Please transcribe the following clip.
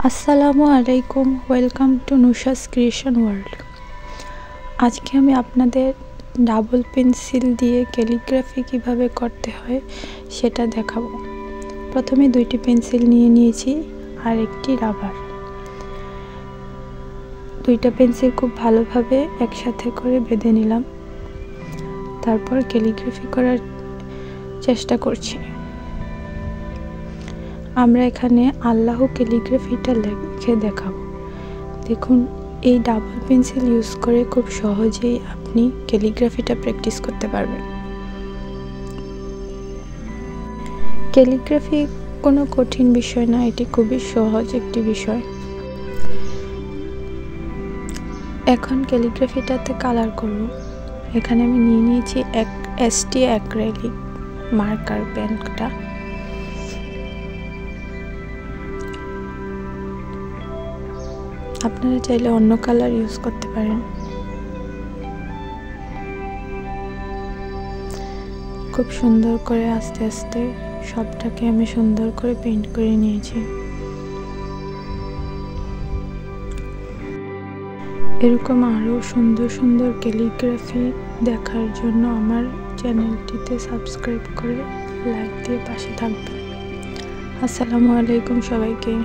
আসসালামু আলাইকুম, welcome to নুশাস creation world. আজকে আমি আপনাদের ডাবল পেন্সিল দিয়ে ক্যালিগ্রাফি কিভাবে করতে হয় সেটা দেখাবো। প্রথমে দুইটি পেন্সিল নিয়ে নিয়েছি আর একটি রাবার। দুইটা পেন্সিল খুব ভালোভাবে একসাথে করে বেঁধে নিলাম, তারপর ক্যালিগ্রাফি করার চেষ্টা করছি। আমরা এখানে আল্লাহ ক্যালিগ্রাফিটা লিখে দেখাবো। দেখুন, এই ডাবল পেন্সিল ইউজ করে খুব সহজেই আপনি ক্যালিগ্রাফিটা প্র্যাকটিস করতে পারবেন। ক্যালিগ্রাফি কোনো কঠিন বিষয় না, এটি খুবই সহজ একটি বিষয়। এখন ক্যালিগ্রাফিটাতে কালার করব। এখানে আমি নিয়ে নিয়েছি ST অ্যাক্রিলিক মার্কার পেনটা। আপনারা চাইলে অন্য কালার ইউজ করতে পারেন। খুব সুন্দর করে আস্তে আস্তে সবটাকে আমি সুন্দর করে পেইন্ট করে নিয়েছি। এরকম আরও সুন্দর সুন্দর ক্যালিগ্রাফি দেখার জন্য আমার চ্যানেলটিতে সাবস্ক্রাইব করে লাইক দিয়ে পাশে থাকবেন। আসসালামু আলাইকুম সবাইকে।